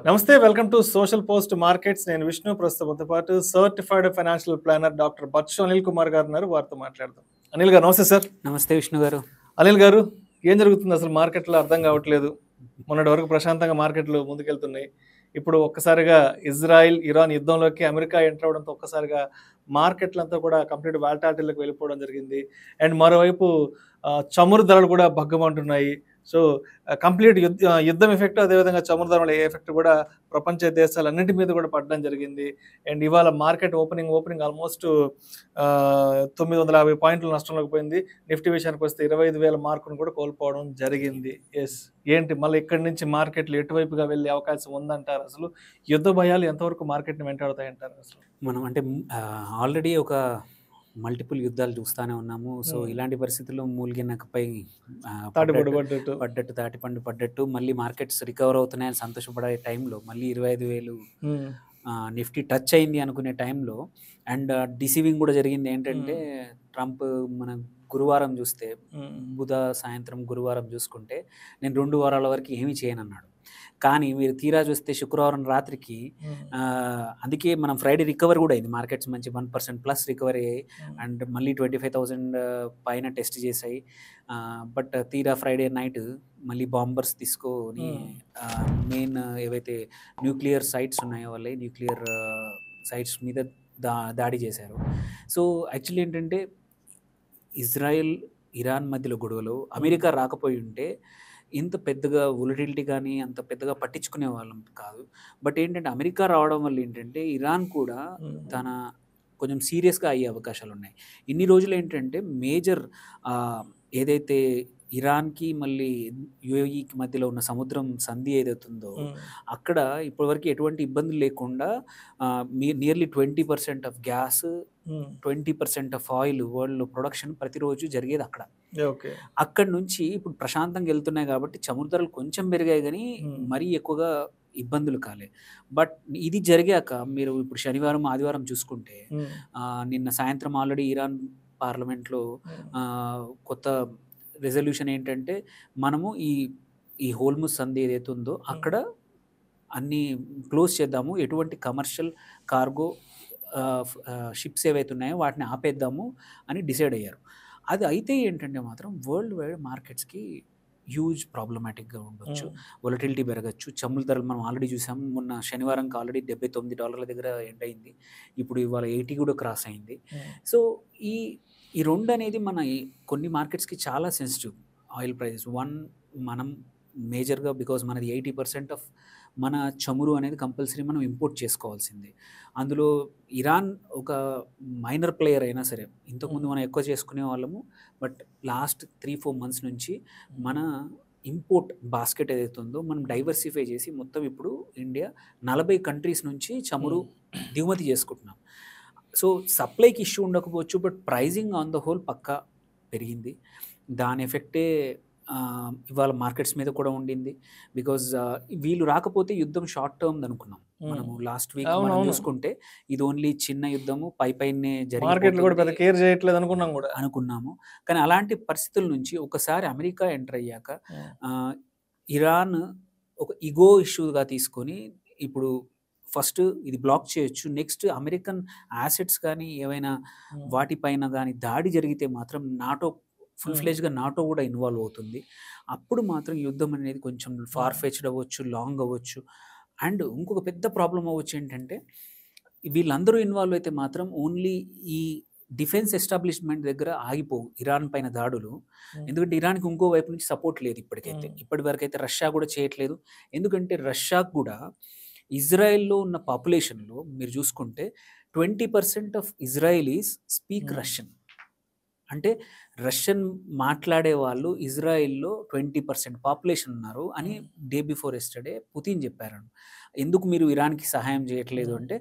నమస్తే, welcome to social post markets. నేను విష్ణు. ప్రస్తుతంతో పాటు certified financial planner doctor Bacchu Anil Kumar గారు ఉన్నారు. వారితో మాట్లాడదాం. అనిల్ గారు నమస్తే సార్. నమస్తే విష్ణు గారు. అనిల్ గారు, ఏం జరుగుతుంది అసలు మార్కెట్లో అర్థం కావట్లేదు. మొన్నటి వరకు ప్రశాంతంగా మార్కెట్లు ముందుకెళ్తున్నాయి. ఇప్పుడు ఒక్కసారిగా ఇజ్రాయిల్ ఇరాన్ యుద్ధంలోకి అమెరికా ఎంటర్ అవడంతో ఒక్కసారిగా మార్కెట్లంతా కూడా కంప్లీట్ వాల్టాలిటీలోకి వెళ్ళిపోవడం జరిగింది. అండ్ మరోవైపు చమురు ధరలు కూడా భగ్గమంటున్నాయి. సో కంప్లీట్ యుద్ధం ఎఫెక్ట్, అదేవిధంగా చమురు ధరల ఎఫెక్ట్ కూడా ప్రపంచ దేశాలన్నింటి మీద కూడా పడడం జరిగింది. అండ్ ఇవాళ మార్కెట్ ఓపెనింగ్ ఆల్మోస్ట్ 950 పాయింట్ల నష్టంలోకి పోయింది. నిఫ్టీ విషయానికి వస్తే 25,000 మార్కును కూడా కోల్పోవడం జరిగింది. ఎస్, ఏంటి మళ్ళీ ఇక్కడి నుంచి మార్కెట్లు ఎటువైపుగా వెళ్ళే అవకాశం ఉందంటారు? అసలు యుద్ధ భయాలు ఎంతవరకు మార్కెట్ని వెంటాడుతాయంటారు? అసలు మనం అంటే ఆల్రెడీ ఒక మల్టిపుల్ యుద్ధాలు చూస్తూనే ఉన్నాము. సో ఇలాంటి పరిస్థితుల్లో మూలిగినకపై పడ్డట్టు తాటిపండు పడ్డట్టు మళ్ళీ మార్కెట్స్ రికవర్ అవుతున్నాయని సంతోషపడే టైంలో మళ్ళీ 25,000 నిఫ్టీ టచ్ అయింది అనుకునే టైంలో అండ్ డిసీవింగ్ కూడా జరిగింది. ఏంటంటే ట్రంప్ మన గురువారం చూస్తే బుధ సాయంత్రం గురువారం చూసుకుంటే నేను 2 వారాల వరకు ఏమీ చేయనన్నాడు. కానీ మీరు తీరా చూస్తే శుక్రవారం రాత్రికి అందుకే మనం ఫ్రైడే రికవర్ కూడా అయింది. మార్కెట్స్ మంచి 1% ప్లస్ రికవరీ అయ్యాయి అండ్ మళ్ళీ 25,000 పైన టెస్ట్ చేసాయి. బట్ తీరా ఫ్రైడే నైట్ మళ్ళీ బాంబర్స్ తీసుకొని మెయిన్ ఏవైతే న్యూక్లియర్ సైట్స్ ఉన్నాయో వాళ్ళే న్యూక్లియర్ సైట్స్ మీద దాడి చేశారు. సో యాక్చువల్లీ ఏంటంటే ఇజ్రాయెల్ ఇరాన్ మధ్యలో గొడవలు అమెరికా రాకపోయి ఉంటే ఇంత పెద్దగా వొలటిలిటీ కానీ అంత పెద్దగా పట్టించుకునే వాళ్ళం కాదు. బట్ ఏంటంటే అమెరికా రావడం వల్ల ఏంటంటే ఇరాన్ కూడా తన కొంచెం సీరియస్గా అయ్యే అవకాశాలు ఉన్నాయి. ఇన్ని రోజులు ఏంటంటే మేజర్ ఏదైతే ఇరాన్కి మళ్ళీ యుఏఈకి మధ్యలో ఉన్న సముద్రం సంధి ఏదైతుందో అక్కడ ఇప్పటివరకు ఎటువంటి ఇబ్బందులు లేకుండా nearly 20% of gas, 20% of oil world production ప్రతిరోజు జరిగేది అక్కడ. అక్కడ నుంచి ఇప్పుడు ప్రశాంతంగా వెళ్తున్నాయి కాబట్టి చమురు ధరలు కొంచెం పెరిగాయి కానీ మరీ ఎక్కువగా ఇబ్బందులు కాలే. బట్ ఇది జరిగాక మీరు ఇప్పుడు శనివారం ఆదివారం చూసుకుంటే నిన్న సాయంత్రం ఆల్రెడీ ఇరాన్ పార్లమెంట్లో కొత్త రెజల్యూషన్ ఏంటంటే మనము ఈ హోల్ముజ్ సంధి ఏదైతే ఉందో అక్కడ అన్నీ క్లోజ్ చేద్దాము, ఎటువంటి కమర్షియల్ కార్గో షిప్స్ ఏవైతే ఉన్నాయో వాటిని ఆపేద్దాము అని డిసైడ్ అయ్యారు. అది అయితే ఏంటంటే మాత్రం వరల్డ్ వైడ్ మార్కెట్స్కి హ్యూజ్ ప్రాబ్లమాటిక్గా ఉండొచ్చు, వొలటిలిటీ పెరగచ్చు. చమురు ధరలు మనం ఆల్రెడీ చూసాము. మొన్న శనివారంకి ఆల్రెడీ $79 దగ్గర ఎండ్ అయింది. ఇప్పుడు ఇవాళ 80 కూడా క్రాస్ అయింది. సో ఈ రెండు అనేది మన కొన్ని మార్కెట్స్కి చాలా సెన్సిటివ్. ఆయిల్ ప్రైజెస్ మనం మేజర్గా బికాజ్ మనది 80% ఆఫ్ మన చమురు అనేది కంపల్సరీ మనం ఇంపోర్ట్ చేసుకోవాల్సిందే. అందులో ఇరాన్ ఒక మైనర్ ప్లేయర్ అయినా సరే ఇంతకుముందు మనం ఎక్కువ చేసుకునే వాళ్ళము. బట్ లాస్ట్ 3-4 మంత్స్ నుంచి మన ఇంపోర్ట్ బాస్కెట్ ఏదైతే ఉందో మనం డైవర్సిఫై చేసి మొత్తం ఇప్పుడు ఇండియా 40 కంట్రీస్ నుంచి చమురు దిగుమతి చేసుకుంటున్నాం. సో సప్లైకి ఇష్యూ ఉండకపోవచ్చు, but pricing on the whole పక్కా పెరిగింది. దాని ఎఫెక్టే ఇవాళ మార్కెట్స్ మీద కూడా ఉండింది. బికాజ్ వీళ్ళు రాకపోతే యుద్ధం షార్ట్ టర్మ్ అనుకున్నాం మనము. లాస్ట్ వీక్ మనం చూసుకుంటే ఇది ఓన్లీ చిన్న యుద్ధము పైనే అనుకున్నాము. కానీ అలాంటి పరిస్థితుల నుంచి ఒకసారి అమెరికా ఎంటర్ అయ్యాక ఇరాన్ ఒక ఇగో ఇష్యూగా తీసుకొని ఇప్పుడు ఫస్ట్ ఇది బ్లాక్ చేయొచ్చు, నెక్స్ట్ అమెరికన్ యాసెట్స్ కానీ ఏవైనా వాటిపైన కానీ దాడి జరిగితే మాత్రం నాటో ఫుల్ ఫ్లెజ్గా నాటో కూడా ఇన్వాల్వ్ అవుతుంది. అప్పుడు మాత్రం యుద్ధం అనేది కొంచెం ఫార్ ఫెచ్డ్ అవ్వచ్చు, లాంగ్ అవ్వచ్చు. అండ్ ఇంకొక పెద్ద ప్రాబ్లం అవ్వచ్చు ఏంటంటే వీళ్ళందరూ ఇన్వాల్వ్ అయితే మాత్రం ఓన్లీ ఈ డిఫెన్స్ ఎస్టాబ్లిష్మెంట్ దగ్గర ఆగిపోవు ఇరాన్ పైన దాడులు. ఎందుకంటే ఇరాన్కి ఇంకో వైపు నుంచి సపోర్ట్ లేదు ఇప్పటికైతే. ఇప్పటి వరకు అయితే రష్యా కూడా చేయట్లేదు. ఎందుకంటే రష్యాకు కూడా ఇజ్రాయెల్లో ఉన్న పాపులేషన్లో మీరు చూసుకుంటే 20% ఆఫ్ ఇజ్రాయలీస్ స్పీక్ రష్యన్. అంటే రష్యన్ మాట్లాడే వాళ్ళు ఇజ్రాయెల్లో 20% పాపులేషన్ ఉన్నారు అని డే బిఫోర్ ఎస్టర్డే పుతిన్ చెప్పారు. ఎందుకు మీరు ఇరాన్కి సహాయం చేయట్లేదు అంటే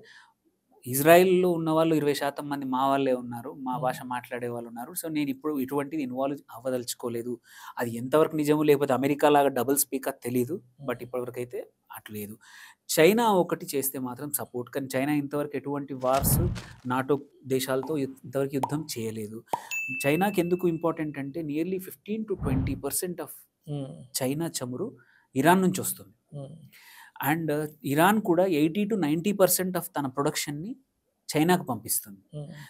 ఇజ్రాయెల్లో ఉన్న వాళ్ళు 20% మంది మా వాళ్ళే ఉన్నారు, మా భాష మాట్లాడే వాళ్ళు ఉన్నారు. సో నేను ఇప్పుడు ఇటువంటిది ఇన్వాల్వ్ అవ్వదలుచుకోలేదు. అది ఎంతవరకు నిజము లేకపోతే అమెరికా లాగా డబుల్ స్పీకర్ తెలీదు. బట్ ఇప్పటివరకు అయితే అట్లేదు. చైనా ఒకటి చేస్తే మాత్రం సపోర్ట్, కానీ చైనా ఇంతవరకు ఎటువంటి వార్స్ నాటో దేశాలతో ఇంతవరకు యుద్ధం చేయలేదు. చైనాకి ఎందుకు ఇంపార్టెంట్ అంటే నియర్లీ 15 to 20% ఆఫ్ చైనా చమురు ఇరాన్ నుంచి వస్తుంది. అండ్ ఇరాన్ కూడా 80-90% ఆఫ్ తన ప్రొడక్షన్ని చైనాకు పంపిస్తుంది.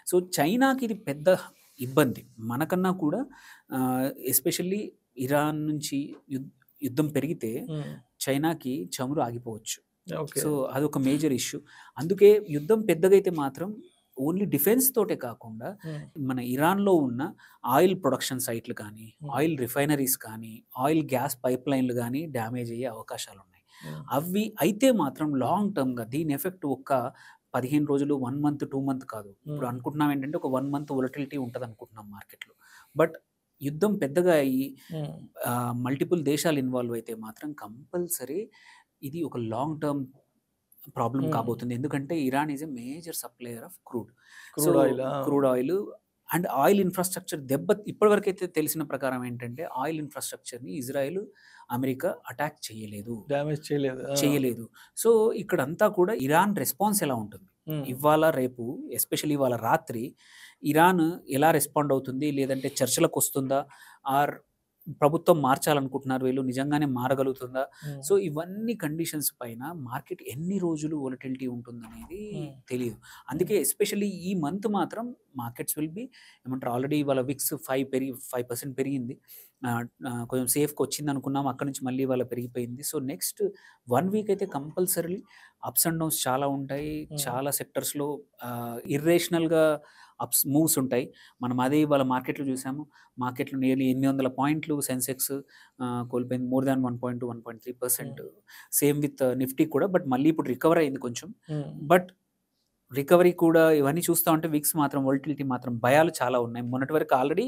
సో చైనాకి ఇది పెద్ద ఇబ్బంది మనకన్నా కూడా. ఎస్పెషల్లీ ఇరాన్ నుంచి యుద్ధం పెరిగితే చైనాకి చమురు ఆగిపోవచ్చు. సో అదొక మేజర్ ఇష్యూ. అందుకే యుద్ధం పెద్దగా అయితే మాత్రం ఓన్లీ డిఫెన్స్ తోటే కాకుండా మన ఇరాన్లో ఉన్న ఆయిల్ ప్రొడక్షన్ సైట్లు కానీ, ఆయిల్ రిఫైనరీస్ కానీ, ఆయిల్ గ్యాస్ పైప్ లైన్లు కానీ డ్యామేజ్ అయ్యే అవకాశాలు ఉన్నాయి. అవి అయితే మాత్రం లాంగ్ టర్మ్గా దీని ఎఫెక్ట్ ఒక్క 15 రోజులు, 1 మంత్, 2 మంత్ కాదు. ఇప్పుడు అనుకుంటున్నాం ఏంటంటే ఒక 1 మంత్ వొలటిలిటీ ఉంటుంది అనుకుంటున్నాం మార్కెట్లో. బట్ యుద్ధం పెద్దగా అయ్యి మల్టిపుల్ దేశాలు ఇన్వాల్వ్ అయితే మాత్రం కంపల్సరీ ఇది ఒక లాంగ్ టర్మ్ ప్రాబ్లం కాబోతుంది. ఎందుకంటే Iran is a major supplier of crude oil and oil infrastructure ఇప్పటివరకు అయితే తెలిసిన ప్రకారం ఏంటంటే ఆయిల్ ఇన్ఫ్రాస్ట్రక్చర్ని ఇజ్రాయెల్, అమెరికా అటాక్ డ్యామేజ్ చేయలేదు. సో ఇక్కడంతా కూడా ఇరాన్ రెస్పాన్స్ ఎలా ఉంటుంది, ఇవాళ రేపు ఎస్పెషల్లీ ఇవాళ రాత్రి ఇరాన్ ఎలా రెస్పాండ్ అవుతుంది, లేదంటే చర్చలకు వస్తుందా, ఆర్ ప్రభుత్వం మార్చాలనుకుంటున్నారు వీళ్ళు, నిజంగానే మారగలుగుతుందా. సో ఇవన్నీ కండిషన్స్ పైన మార్కెట్ ఎన్ని రోజులు వొలటిలిటీ ఉంటుందనేది తెలియదు. అందుకే ఎస్పెషల్లీ ఈ మంత్ మాత్రం మార్కెట్స్ విల్ బి ఏమంటారు, ఆల్రెడీ ఇవాళ విక్స్ 5% పెరిగింది. కొంచెం సేఫ్కి వచ్చింది అనుకున్నాం, అక్కడ నుంచి మళ్ళీ ఇవాళ పెరిగిపోయింది. సో నెక్స్ట్ 1 వీక్ అయితే కంపల్సరీ అప్స్ అండ్ డౌన్స్ చాలా ఉంటాయి. చాలా సెక్టర్స్లో ఇర్రేషనల్గా మూవ్స్ ఉంటాయి. మనం అదే ఇవాళ మార్కెట్లో చూసాము. మార్కెట్లో నియర్లీ 800 పాయింట్లు సెన్సెక్స్ కోల్పోయింది, more than 1.2-1.3%. Same with Nifty కూడా. బట్ మళ్ళీ ఇప్పుడు రికవర్ అయింది కొంచెం. బట్ రికవరీ కూడా ఇవన్నీ చూస్తూ ఉంటే విక్స్ మాత్రం వొలటిలిటీ మాత్రం భయాలు చాలా ఉన్నాయి. మొన్నటి వరకు ఆల్రెడీ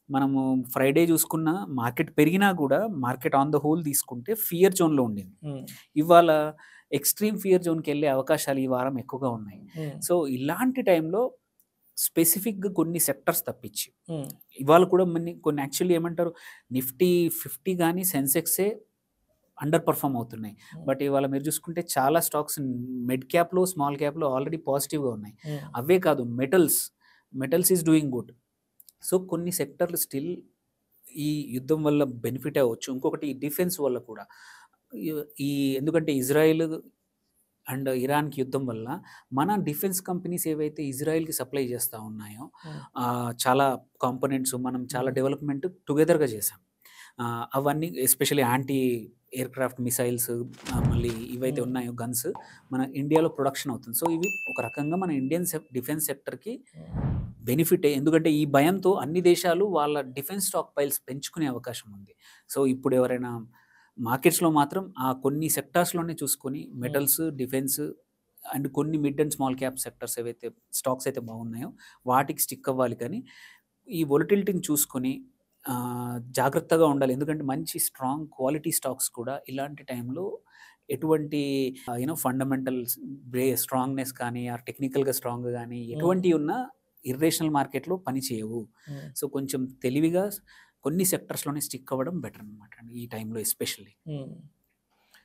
మనము ఫ్రైడే చూసుకున్న మార్కెట్ పెరిగినా కూడా మార్కెట్ ఆన్ ద హోల్ తీసుకుంటే ఫియర్ జోన్లో ఉండింది. ఇవాళ ఎక్స్ట్రీమ్ ఫియర్ జోన్కి వెళ్ళే అవకాశాలు ఈ వారం ఎక్కువగా ఉన్నాయి. సో ఇలాంటి టైంలో స్పెసిఫిక్గా కొన్ని సెక్టర్స్ తప్పించి ఇవాళ కూడా కొన్ని యాక్చువల్లీ ఏమంటారు, నిఫ్టీ 50 కానీ సెన్సెక్సే అండర్ పర్ఫామ్ అవుతున్నాయి. బట్ ఇవాళ మీరు చూసుకుంటే చాలా స్టాక్స్ మిడ్ క్యాప్లో, స్మాల్ క్యాప్లో ఆల్రెడీ పాజిటివ్గా ఉన్నాయి. అవే కాదు, metals is doing good. So కొన్ని సెక్టర్లు స్టిల్ ఈ యుద్ధం వల్ల బెనిఫిట్ అవ్వచ్చు. ఇంకొకటి ఈ డిఫెన్స్ వల్ల కూడా ఎందుకంటే ఇజ్రాయెల్ అండ్ ఇరాన్కి యుద్ధం వల్ల మన డిఫెన్స్ కంపెనీస్ ఏవైతే ఇజ్రాయెల్కి సప్లై చేస్తూ ఉన్నాయో చాలా కాంపోనెంట్స్ మనం చాలా డెవలప్మెంట్ టుగెదర్గా చేసాం. అవన్నీ ఎస్పెషల్లీ యాంటీ ఎయిర్క్రాఫ్ట్ మిసైల్స్, మళ్ళీ ఇవైతే ఉన్నాయో గన్స్ మన ఇండియాలో ప్రొడక్షన్ అవుతుంది. సో ఇవి ఒక రకంగా మన ఇండియన్ డిఫెన్స్ సెక్టర్కి బెనిఫిటే. ఎందుకంటే ఈ భయంతో అన్ని దేశాలు వాళ్ళ డిఫెన్స్ స్టాక్ పైల్స్ పెంచుకునే అవకాశం ఉంది. సో ఇప్పుడు ఎవరైనా మార్కెట్స్లో మాత్రం ఆ కొన్ని సెక్టార్స్లోనే చూసుకొని మెటల్స్, డిఫెన్స్ అండ్ కొన్ని mid and small cap sectors ఏవైతే స్టాక్స్ అయితే బాగున్నాయో వాటికి స్టిక్ అవ్వాలి. కానీ ఈ వొలటిలిటీని చూసుకొని జాగ్రత్తగా ఉండాలి. ఎందుకంటే మంచి స్ట్రాంగ్ క్వాలిటీ స్టాక్స్ కూడా ఇలాంటి టైంలో ఎటువంటి ఫండమెంటల్ స్ట్రాంగ్నెస్ కానీ ఆ టెక్నికల్గా స్ట్రాంగ్ కానీ ఎటువంటి ఉన్నా ఇర్రేషనల్ మార్కెట్లో పని చేయవు. సో కొంచెం తెలివిగా కొన్ని సెక్టర్స్లోనే స్టిక్ అవ్వడం బెటర్ అనమాట ఈ టైంలో ఎస్పెషల్లీ.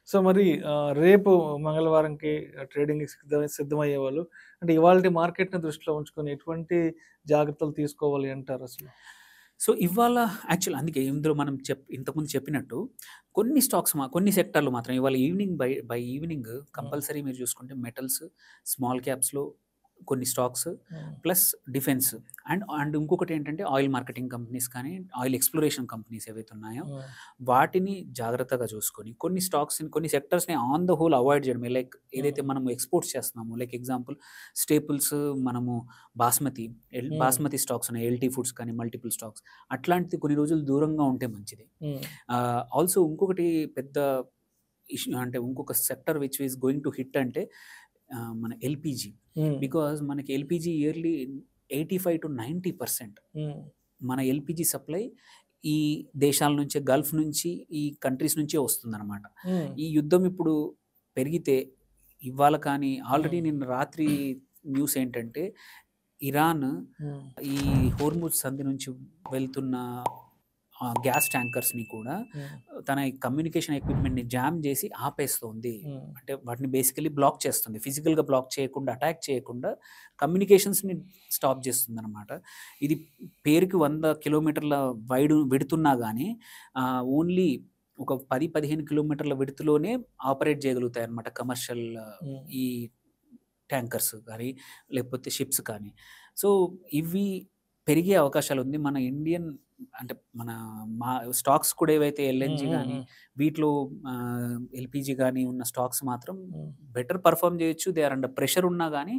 సో మరి రేపు మంగళవారంకి ట్రేడింగ్ సిద్ధమయ్యే వాళ్ళు అంటే ఇవాళ మార్కెట్ని దృష్టిలో ఉంచుకొని ఎటువంటి జాగ్రత్తలు తీసుకోవాలి అంటారు అసలు? సో ఇవాళ యాక్చువల్ అందుకే ఇందులో మనం ఇంతకుముందు చెప్పినట్టు కొన్ని స్టాక్స్ కొన్ని సెక్టర్లు మాత్రం ఇవాళ ఈవినింగ్ బై ఈవినింగ్ కంపల్సరీ మీరు చూసుకుంటే మెటల్స్, స్మాల్ క్యాప్స్లో కొన్ని స్టాక్స్ ప్లస్ డిఫెన్స్ అండ్ ఇంకొకటి ఏంటంటే ఆయిల్ మార్కెటింగ్ కంపెనీస్ కానీ ఆయిల్ ఎక్స్ప్లోరేషన్ కంపెనీస్ ఏవైతే ఉన్నాయో వాటిని జాగ్రత్తగా చూసుకొని కొన్ని స్టాక్స్ని కొన్ని సెక్టర్స్ని ఆన్ ద హోల్ అవాయిడ్ చేయడమే. లైక్ ఏదైతే మనము ఎక్స్పోర్ట్స్ చేస్తున్నాము, లైక్ ఎగ్జాంపుల్ స్టేపుల్స్, మనము బాస్మతి స్టాక్స్ ఉన్నాయి, ఎల్టీ ఫుడ్స్ కానీ మల్టిపుల్ స్టాక్స్, అట్లాంటిది కొన్ని రోజులు దూరంగా ఉంటే మంచిది. ఆల్సో ఇంకొకటి పెద్ద ఇష్యూ అంటే ఇంకొక sector which is going to hit అంటే మన ఎల్పిజి. బికాజ్ మనకి ఎల్పిజి ఇయర్లీ 85-90% మన ఎల్పిజి సప్లై ఈ దేశాల నుంచి, గల్ఫ్ నుంచి, ఈ కంట్రీస్ నుంచే వస్తుందన్నమాట. ఈ యుద్ధం ఇప్పుడు పెరిగితే ఇవాళ కానీ ఆల్రెడీ నిన్న రాత్రి న్యూస్ ఏంటంటే ఇరాన్ ఈ హోర్ముజ్ సంధి నుంచి వెళ్తున్న గ్యాస్ ట్యాంకర్స్ని కూడా తన కమ్యూనికేషన్ ఎక్విప్మెంట్ని జామ్ చేసి ఆపేస్తుంది. అంటే వాటిని బేసికలీ బ్లాక్ చేస్తుంది, ఫిజికల్గా బ్లాక్ చేయకుండా, అటాక్ చేయకుండా కమ్యూనికేషన్స్ని స్టాప్ చేస్తుంది అనమాట. ఇది పేరుకి 100 కిలోమీటర్ల వెడుతున్నా కానీ ఓన్లీ ఒక 10-15 కిలోమీటర్ల విడుతులోనే ఆపరేట్ చేయగలుగుతాయి అన్నమాట కమర్షియల్ ఈ ట్యాంకర్స్ కానీ లేకపోతే షిప్స్ కానీ. సో ఇవి పెరిగే అవకాశాలు ఉంది. మన ఇండియన్ అంటే మన స్టాక్స్ కూడా ఏవైతే ఎల్ఎన్జి కానీ వీటిలో ఎల్పిజి కానీ ఉన్న స్టాక్స్ మాత్రం బెటర్ పర్ఫామ్ చేయొచ్చు. దే ఆర్ అండర్ ప్రెషర్ ఉన్నా కానీ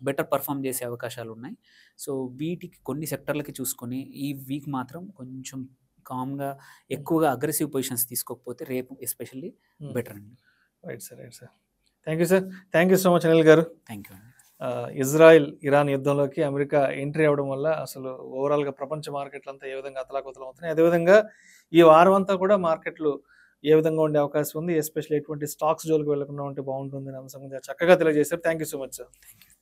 బెటర్ పర్ఫామ్ చేసే అవకాశాలు ఉన్నాయి. సో వీటికి కొన్ని సెక్టర్లకి చూసుకొని ఈ వీక్ మాత్రం కొంచెం కామ్గా ఎక్కువగా అగ్రెసివ్ పొజిషన్స్ తీసుకోకపోతే రేపు ఎస్పెషల్లీ బెటర్ అండి. Right sir, right sir. Thank you sir. Thank you so much Anil గారు. థ్యాంక్ యూ అండి. ఇజ్రాయిల్ ఇరాన్ యుద్ధంలోకి అమెరికా ఎంట్రీ అవ్వడం వల్ల అసలు ఓవరాల్గా ప్రపంచ మార్కెట్లు అంతా ఏ విధంగా అతలాకుతలం అవుతున్నాయి, అదేవిధంగా ఈ వారం అంతా కూడా మార్కెట్లు ఏ విధంగా ఉండే అవకాశం ఉంది, ఎస్పెషల్లీ ఎటువంటి స్టాక్స్ జోలికి వెళ్ళకుండా ఉంటే బాగుంటుంది అనే అంశం చక్కగా తెలియజేశారు. Thank you so much sir. Thank you.